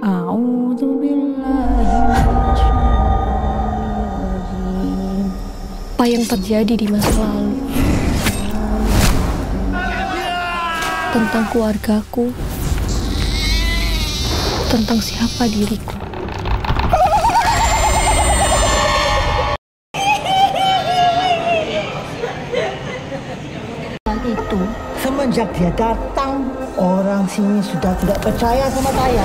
A'udzubillahiminasyaitonirrajim. Apa yang terjadi di masa lalu tentang keluargaku, tentang siapa diriku. Itu semenjak dia datang, orang sini sudah tidak percaya sama saya.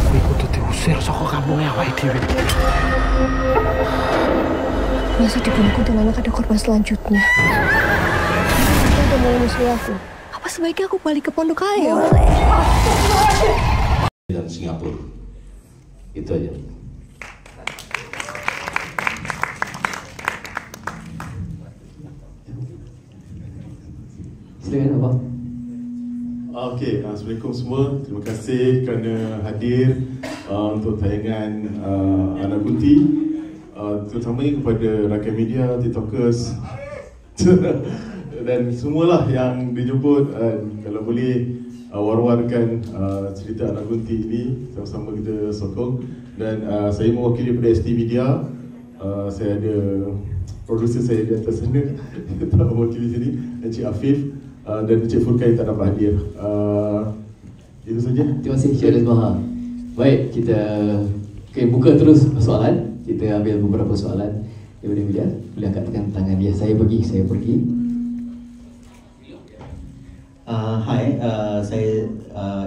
Aku kudu diusir saka kampungnya awake dhewe. Masa di bunuh kuntilanak ada korban selanjutnya? Dia udah mau musuh aku. Apa sebaiknya aku balik ke Pondok Ayo? Dan Singapura. Itu aja. Silakan Abang. Okey, Assalamualaikum semua. Terima kasih kerana hadir untuk tayangan Anak Kunti. Terutamanya kepada rakan media, TikTokers dan semualah yang dijemput. Kalau boleh war-warkan cerita Anak Kunti ini, sama-sama kita sokong. Dan saya mewakili daripada ST Media. Saya ada produser saya di atas sana tak mewakili sini, Encik Afif dan Encik Furkai tak dapat hadir. Itu saja. Terima kasih Syed Maha. Baik, kita buka terus soalan. Kita ambil beberapa soalan daripada media. Boleh angkat tangan dia. Saya pergi. Hai, saya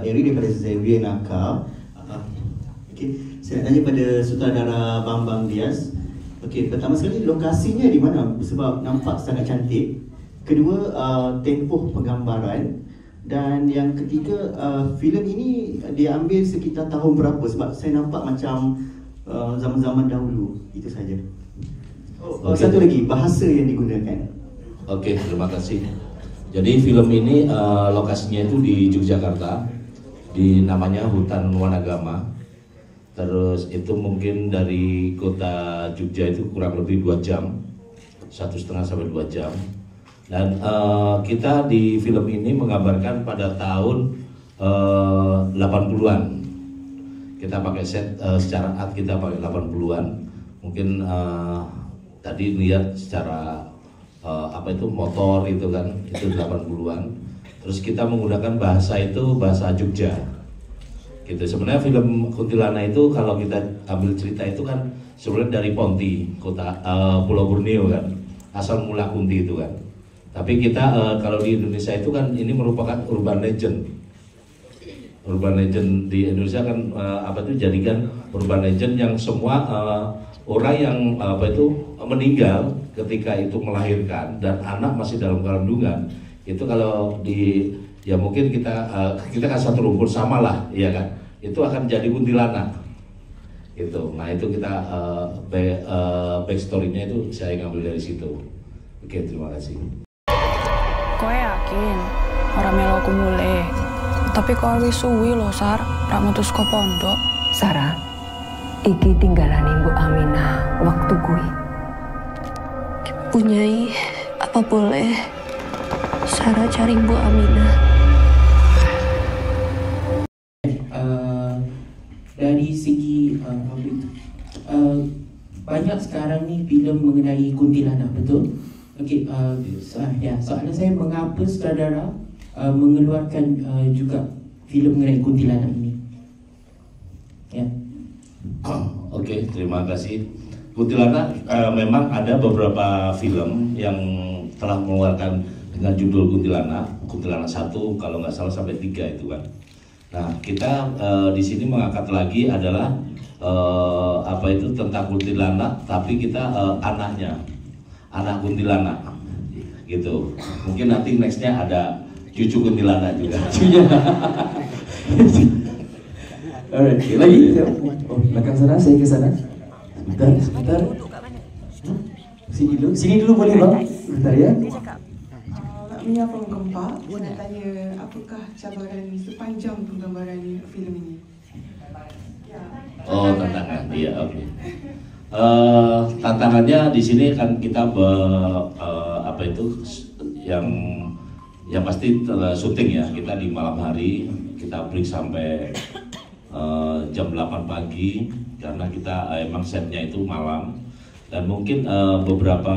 Eric daripada Xavier Naka. Okay, saya nak tanya pada sutradara Bambang Dias. Okey, pertama sekali lokasinya di mana? Sebab nampak sangat cantik. Kedua, tempoh penggambaran. Dan yang ketiga, filem ini dia ambil sekitar tahun berapa? Sebab saya nampak macam zaman-zaman dahulu. Itu saja. Satu lagi, bahasa yang digunakan. Okey, terima kasih. Jadi film ini lokasinya itu di Yogyakarta, di namanya Hutan Wanagama. Terus itu mungkin dari kota Jogja itu kurang lebih 2 jam, 1,5 sampai 2 jam. Dan kita di film ini menggambarkan pada tahun 80-an. Kita pakai set secara art kita pakai 80-an. Mungkin tadi lihat secara apa itu motor itu kan, itu 80-an. Terus kita menggunakan bahasa itu bahasa Jogja. Gitu. Sebenarnya film Kuntilanak itu kalau kita ambil cerita itu kan sebenarnya dari Ponti, kota Pulau Borneo kan, asal mula Kunti itu kan. Tapi kita kalau di Indonesia itu kan ini merupakan urban legend. Urban legend di Indonesia kan apa itu jadikan urban legend yang semua orang yang apa itu meninggal ketika itu melahirkan dan anak masih dalam kandungan itu kalau di ya mungkin kita kan satu rumpun sama lah, ya kan? Itu akan jadi kuntilanak. Gitu. Nah itu kita backstory-nya itu saya ngambil dari situ. Oke, terima kasih. Kowe yakin orang melo aku mulai? Tapi kowe wis suwi lho, Sar. Rak metu saka pondok. Sarah, iki tinggalane Mbok Aminah waktu kuwi. Punyai, apa boleh Sarah cari Mbok Aminah? Dari segi banyak sekarang ni filem mengenai kuntilanak, betul? Okey, soalan saya mengapa sutradara mengeluarkan juga filem mengenai kuntilanak ini? Ya. Oke, terima kasih. Kuntilanak memang ada beberapa film yang telah mengeluarkan dengan judul Kuntilanak 1 kalau nggak salah sampai 3 itu kan. Nah, kita di sini mengangkat lagi adalah apa itu tentang kuntilanak, tapi kita anaknya, anak kuntilanak, gitu. Mungkin nanti nextnya ada cucu kuntilanak juga. Alright, lagi. Oh, belakang sana, saya ke sana. Sebentar. Sini dulu boleh bang? Sebentar ya. Mia Penggempa nak tanya apakah cabaran sepanjang penggambaran filem ini? Oh, tantangan, iya, oke. Tantangannya di sini kan kita apa itu yang pasti syuting ya, kita di malam hari kita break sampai jam 8 pagi karena kita emang setnya itu malam. Dan mungkin beberapa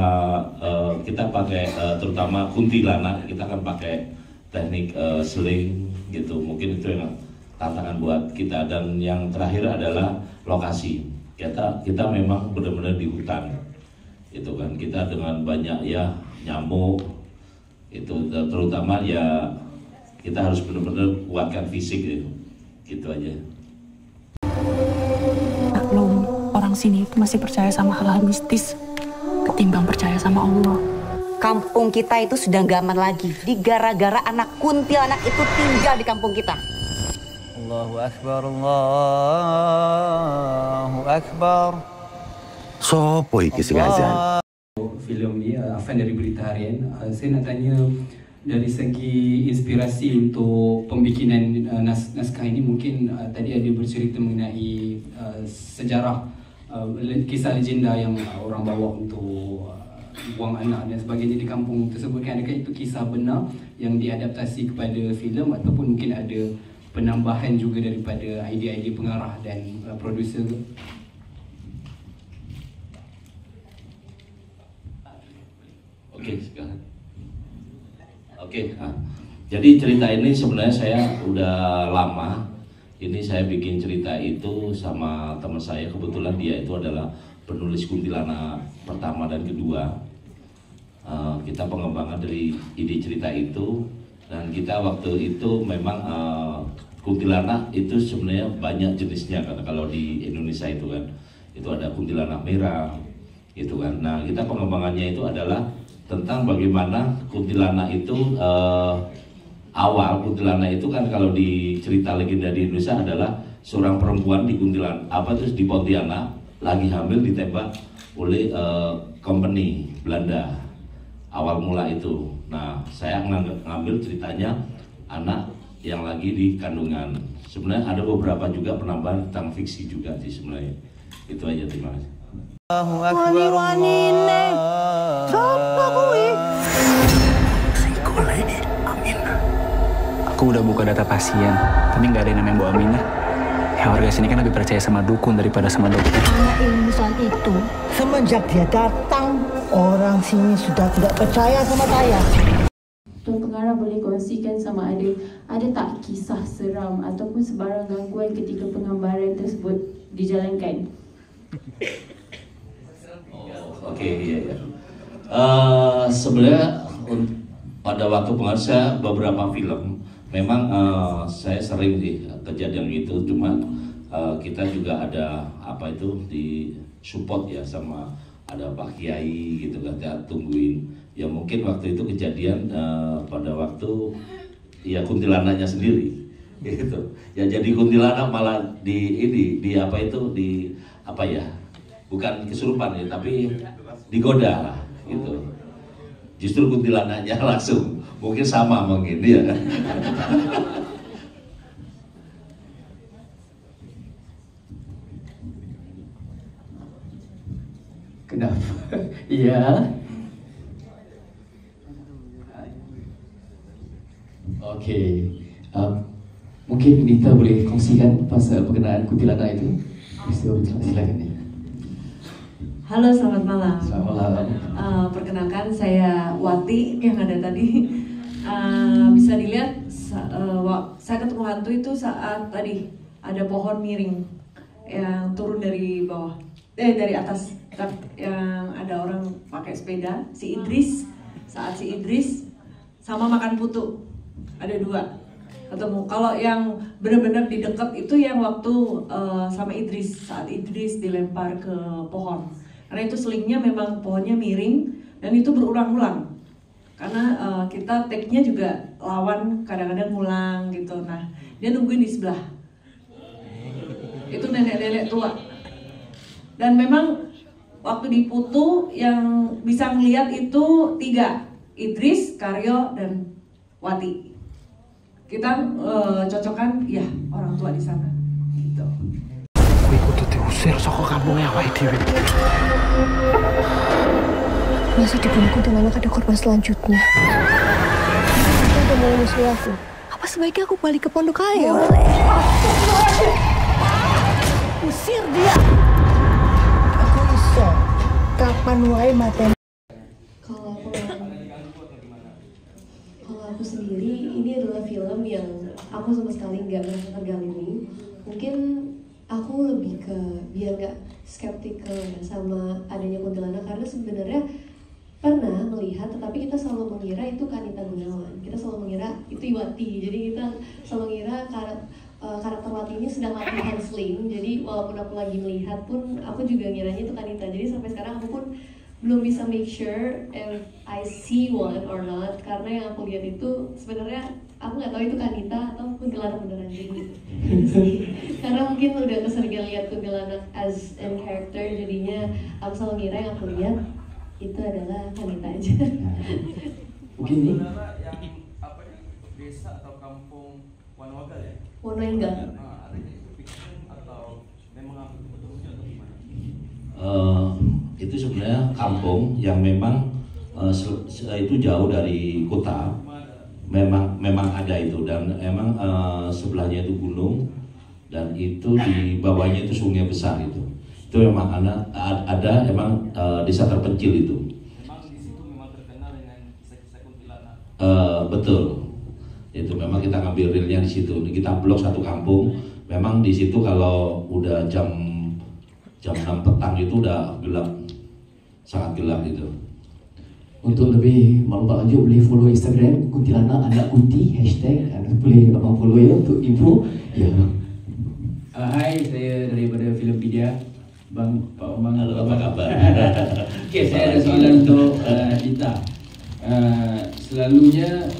kita pakai terutama kuntilanak, kita akan pakai teknik seling gitu. Mungkin itu yang tantangan buat kita. Dan yang terakhir adalah lokasi. Kita memang benar-benar di hutan, itu kan. Kita dengan banyak ya nyamuk, itu terutama ya kita harus benar-benar kuatkan fisik gitu aja. Maklum, orang sini itu masih percaya sama hal-hal mistis ketimbang percaya sama Allah. Kampung kita itu sudah gak aman lagi. Gara-gara anak kuntilanak itu tinggal di kampung kita. Allahu Akbar, Allahu Akbar. Sopo iki sing azan? Film ni Afan dari Berita Harian. Saya nak tanya dari segi inspirasi untuk pembikinan naskah ini, mungkin tadi ada bercerita mengenai sejarah kisah legenda yang orang bawa untuk buang anak dan sebagainya di kampung tersebut, kan? Adakah itu kisah benar yang diadaptasi kepada filem ataupun mungkin ada penambahan juga daripada idea-idea pengarah dan produser? Oke, sekarang. Oke, jadi cerita ini sebenarnya saya udah lama. Ini saya bikin cerita itu sama teman saya, kebetulan dia itu adalah penulis kuntilanak pertama dan kedua. Kita pengembangan dari ide cerita itu, dan kita waktu itu memang kuntilanak itu sebenarnya banyak jenisnya, karena kalau di Indonesia itu kan itu ada kuntilanak merah, gitu kan. Nah, kita pengembangannya itu adalah tentang bagaimana kuntilanak itu awal kuntilanak itu kan kalau di cerita legenda di Indonesia adalah seorang perempuan di di Pontianak lagi hamil ditembak oleh company Belanda awal mula itu. Nah, saya ngambil ceritanya anak yang lagi di kandungan. Sebenarnya ada beberapa juga penambahan tentang fiksi juga sih sebenarnya. Itu aja, terima kasih. Wani-wanine Sopo kuwi? Aku udah buka data pasien, tapi nggak ada yang namanya Bu Aminah. Ya, warga sini kan lebih percaya sama dukun daripada sama dokter. Anak ingusan itu, semenjak dia datang, orang sini sudah tidak percaya sama saya. Tuan pengarah boleh kongsikan sama ada tak kisah seram ataupun sebarang gangguan ketika penggambaran tersebut dijalankan? Oke, iya. Sebenarnya pada waktu pengarah saya beberapa film, memang saya sering sih kejadian itu, cuma kita juga ada apa itu di support ya sama ada Pak Kiai gitu kan, kita tungguin. Ya mungkin waktu itu kejadian pada waktu ya kuntilanaknya sendiri gitu. Ya jadi kuntilanak malah di apa itu di apa ya? Bukan kesurupan ya, tapi digoda lah gitu. Justru kuntilanaknya langsung mungkin sama mungkin ya. Kenapa? Iya. Oke. Mungkin Nita boleh kongsikan pasal perkenaan kuntilanak itu. Silakan ya. Halo, selamat malam. Selamat malam. Perkenalkan, saya Wati yang ada tadi. Bisa dilihat, saya ketemu hantu itu saat tadi ada pohon miring yang turun dari bawah, dari atas, yang ada orang pakai sepeda, si Idris. Saat si Idris sama makan putu, ada dua ketemu. Kalau yang benar-benar di dekat itu yang waktu sama Idris, saat Idris dilempar ke pohon. Karena itu selingnya memang pohonnya miring dan itu berulang-ulang. Karena kita take-nya juga lawan kadang-kadang ngulang gitu. Nah, dia nungguin di sebelah. Itu nenek-nenek tua. Dan memang waktu di Putu yang bisa ngeliat itu 3, Idris, Karyo, dan Wati. Kita cocokkan ya orang tua di sana. Gitu. Kuwi kudu diusir saka kampungnya awake dhewe. Masa di bunuh kuntilanak ada korban selanjutnya? Dia udah mau musuh aku. Apa sebaiknya aku balik ke pondok aja? Boleh. Usir dia. Aku iso kapan wae mateni. Kalau aku sendiri, ini adalah film yang aku sama sekali nggak merasa terganggu. Mungkin aku lebih ke biar nggak skeptikal sama adanya kuntilanak, karena sebenarnya pernah melihat, tetapi kita selalu mengira itu Kanita Gunawan, kita selalu mengira itu Iwati, jadi kita selalu mengira karakter Wati ini sedang latihan sling. Jadi walaupun aku lagi melihat pun aku juga ngiranya itu Kanita. Jadi sampai sekarang aku pun belum bisa make sure if I see one or not, karena yang aku lihat itu sebenarnya aku nggak tahu itu Kanita atau kuntilanak beneran. Jadi karena mungkin udah keseringan lihat kuntilanak as in character, jadinya aku selalu ngira yang aku lihat itu adalah Kanita aja. Mungkin nih desa atau kampung Wonowagal ya? Wonoenggal. Atau memang betul-betul atau gimana? Itu sebenarnya kampung yang memang itu jauh dari kota. Memang ada itu, dan emang sebelahnya itu gunung, dan itu di bawahnya itu sungai besar itu. Itu memang ada emang desa terpencil itu. Memang di situ memang terkenal dengan kisah-kisah kuntilanak. Betul. Itu memang kita ngambil realnya di situ. Kita blok satu kampung. Memang di situ kalau udah jam 6 petang itu udah gelap, sangat gelap itu. Untuk lebih maklumat lanjut boleh follow Instagram Kuntilanak Anak Kunti hashtag, boleh abang follow ya untuk info. Ya. Hai, saya daripada Filmpedia. Bang, Pak Omang, halo, apa kabar? Okey, saya ada soalan untuk Dita. Selalunya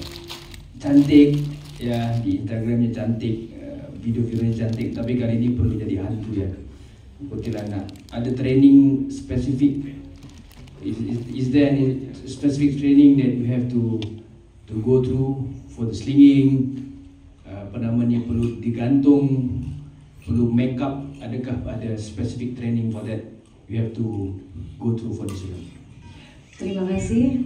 cantik ya, di Instagramnya cantik, video-videonya cantik, tapi kali ini perlu jadi hantu ya, kuntilanak. Ada training spesifik? Is there any specific training that you have to go through for the slinging? Apa namanya, perlu digantung, perlu make up? Adakah ada specific training for that you have to go through for this film? Terima kasih.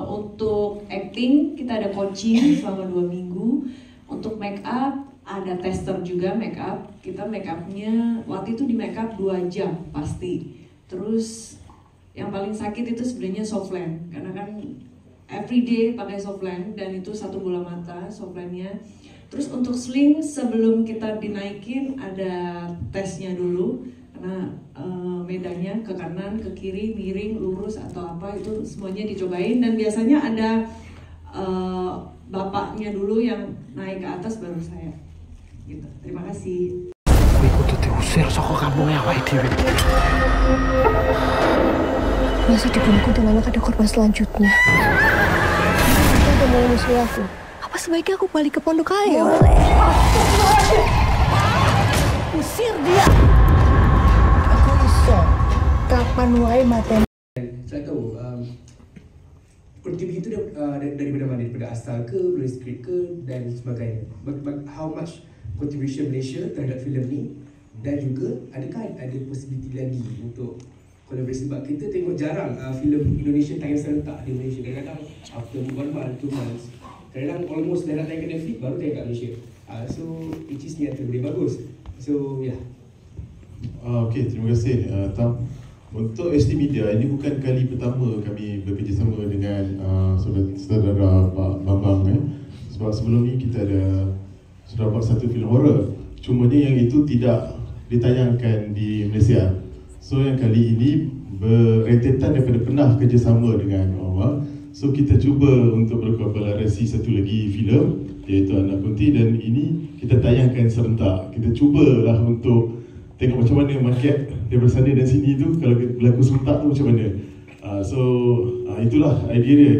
Untuk acting kita ada coaching selama 2 minggu. Untuk make up ada tester juga make up. Kita make upnya waktu itu di make up 2 jam pasti. Terus yang paling sakit itu sebenarnya softland, karena kan everyday pakai softland dan itu 1 bola mata softlandnya. Terus untuk sling sebelum kita dinaikin ada tesnya dulu, karena medannya ke kanan, ke kiri, miring, lurus atau apa itu semuanya dicobain, dan biasanya ada bapaknya dulu yang naik ke atas baru saya. Gitu. Terima kasih. Aku ikut diusir saka kampungnya awake dhewe. Masa di bunuh kuntilanak ada korban selanjutnya? Dia udah mau musuh aku. Apa sebaiknya aku balik ke Pondok Ayo? Usir dia. Aku iso kapan wae mateni. Saya tahu kontribusi itu daripada mana? Daripada asal ke, dari skrip ke dan sebagainya. How much contribution Malaysia terhadap filem ni, dan juga adakah ada possibility lagi untuk kolaborasi? Sebab kita tengok jarang filem Indonesia tayang serentak di Malaysia. Kadang-kadang after 1 month, 2 months, kadang-kadang almost dah nak tayang kat Netflix baru tayang kat Malaysia. So which is niat lebih bagus. So yeah. Okey, terima kasih Tam. Untuk ST Media, ini bukan kali pertama kami bekerjasama dengan saudara Pak Bambang Sebab sebelum ni kita sudah buat satu filem horror. Cumanya yang itu tidak ditayangkan di Malaysia. So yang kali ini berentetan daripada pernah kerjasama dengan Omar. So kita cuba untuk berkolaborasi satu lagi filem, iaitu Anak Kunti, dan ini kita tayangkan serentak. Kita cubalah untuk tengok macam mana market daripada sana dan sini tu kalau berlaku serentak tu macam mana. Itulah idea dia.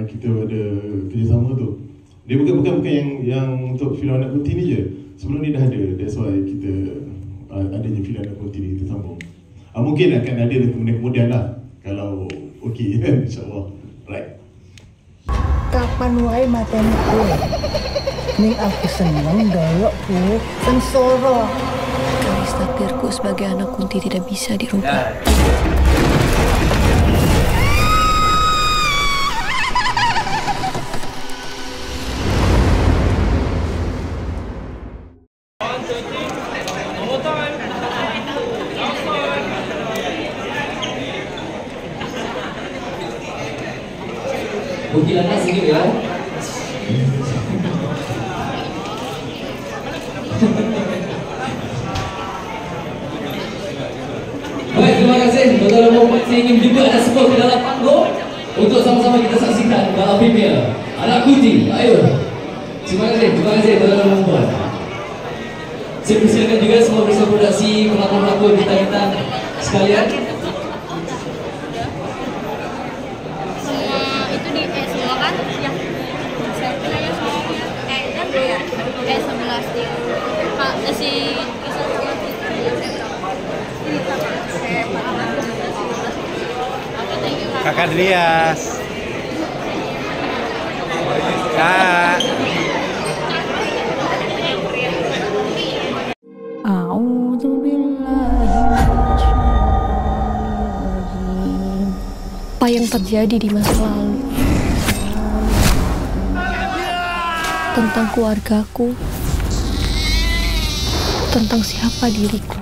Kita ada kerjasama tu. Dia bukan yang untuk filem Anak Kunti ni je. Sebelum ni dah ada. That's why kita adanya filem Anak Kunti ni kita sambung. Mungkin akan ada kemudian lah kalau okey insya-Allah. Right. Kapan wae mateni ku. Ning aku seneng dolok ku sengsara. Garis takdirku sebagai anak Kunti tidak bisa dirubah. kuntilanak sendiri ya. Baik, terima kasih. Tuan-tuan, saya ingin menjemput anda semua ke dalam panggung untuk sama-sama kita saksikan dalam premier Anak Kunti. Ayo. Terima kasih tuan-tuan. Saya persilakan juga semua bersama produksi pelakon-pelakon kita sekalian. Itu di semua kan? Ya. Ya. 11 dia. Pak si Kakak Drias. Kak. Apa yang terjadi di masa lalu tentang keluargaku, tentang siapa diriku.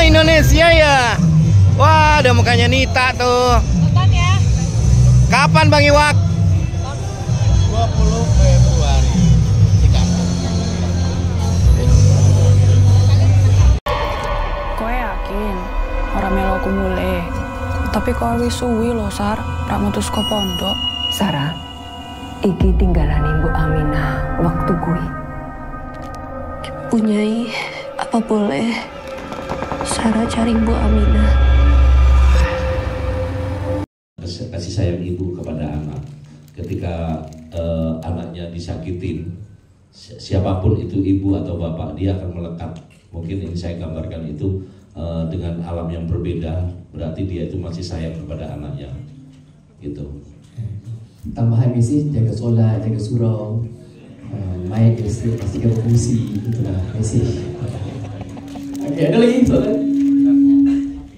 Indonesia ya. Wah, ada mukanya Nita tuh. Kapan ya? Kapan Bang Iwak? 20 Februari. Koe yakin orang melo aku mulai. Tapi koe wis suwi lho Sar, rak mutus ko pondok. Sarah, iki tinggalane Mbok Aminah waktu kuwi. Punyai, apa boleh Sarah cari Bu Aminah? Kasih sayang ibu kepada anak. Ketika anaknya disakitin, siapapun itu ibu atau bapak, dia akan melekat. Mungkin ini saya gambarkan itu dengan alam yang berbeda, berarti dia itu masih sayang kepada anaknya, gitu. Tambahan mesej, jaga solat, jaga surau, main istri pastikan berfungsi, itulah mesej. Oke, ada lagi soalan?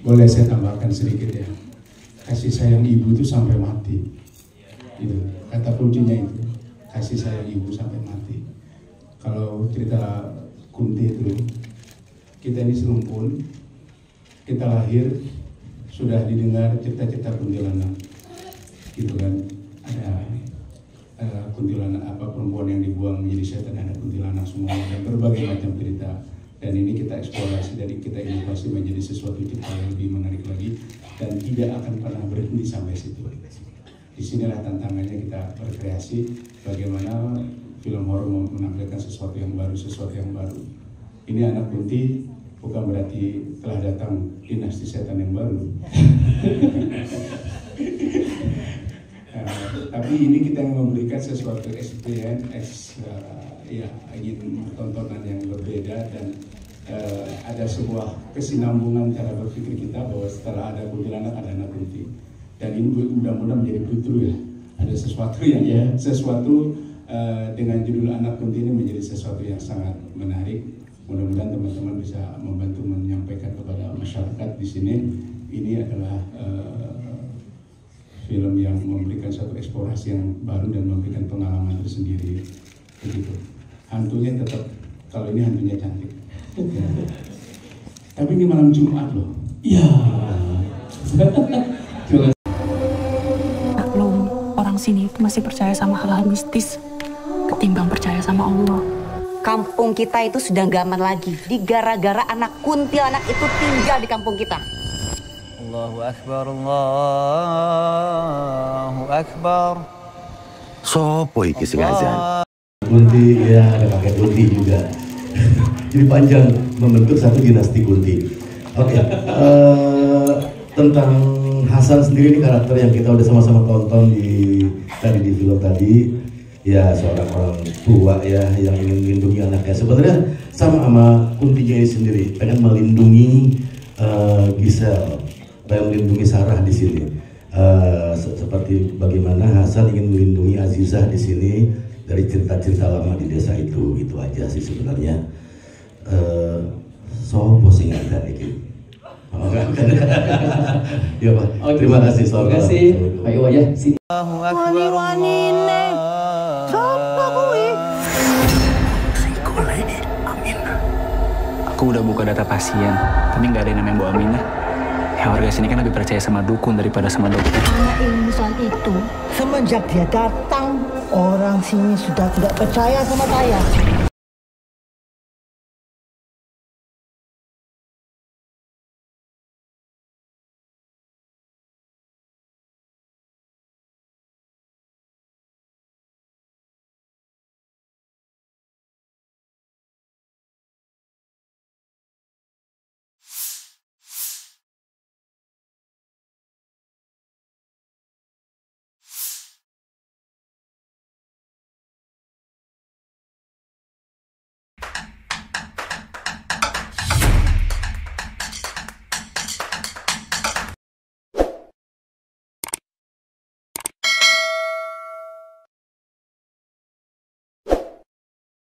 Boleh saya tambahkan sedikit ya. Kasih sayang ibu itu sampai mati. Itu kata kuncinya itu. Kasih sayang ibu sampai mati. Kalau cerita Kunti itu, kita ini serumpun, kita lahir sudah didengar cerita-cerita kuntilanak, gitu kan? Ada kuntilanak apa perempuan yang dibuang menjadi setan, ada kuntilanak semua dan berbagai macam cerita. Dan ini kita eksplorasi, dari kita inovasi menjadi sesuatu cerita yang lebih menarik lagi dan tidak akan pernah berhenti sampai situ. Disinilah tantangannya kita berkreasi, bagaimana film horor menampilkan sesuatu yang baru, Ini Anak Kunti bukan berarti telah datang dinasti setan yang baru. Tapi ini kita yang memberikan sesuatu experience, ya ingin tontonan yang berbeda dan ada sebuah kesinambungan cara berpikir kita bahwa setelah ada kuntilanak ada Anak Kunti, dan ini mudah-mudahan menjadi breakthrough ya. Ada sesuatu yang dengan judul Anak Kunti ini menjadi sesuatu yang sangat menarik. Mudah-mudahan teman-teman bisa membantu menyampaikan kepada masyarakat di sini. Ini adalah film yang memberikan satu eksplorasi yang baru dan memberikan pengalaman tersendiri. Begitu. Hantunya tetap, kalau ini hantunya cantik. Ya. Tapi ini malam Jumat loh. Iya. Maklum, orang sini itu masih percaya sama hal-hal mistis ketimbang percaya sama Allah. Kampung kita itu sudah gak aman lagi. Gara-gara anak kuntilanak itu tinggal di kampung kita. Allahu Akbar, Allahu Akbar. Sopo iki sing azan? Kunti, ya ada pakai Kunti juga. Jadi panjang membentuk satu dinasti Kunti. Oke, tentang Hasan sendiri ini karakter yang kita udah sama-sama tonton di film tadi. Ya seorang orang tua ya yang ingin melindungi anaknya. Sebenarnya sama Kuntinya ini sendiri, pengen melindungi Giselle. supaya melindungi Sarah di sini. Seperti bagaimana Hasan ingin melindungi Azizah di sini dari cerita-cerita lama di desa itu aja sih sebenarnya. Sopo sing ada iki. Ya Pak. Terima kasih. Terima kasih. Ayo ya sini. Wani-wanine. Sopo kuwi? Aku udah buka data pasien, tapi nggak ada yang namanya Bu Aminah. Ya warga sini kan lebih percaya sama dukun daripada sama dokter. Anak ingusan itu, semenjak dia datang, orang sini sudah tidak percaya sama saya.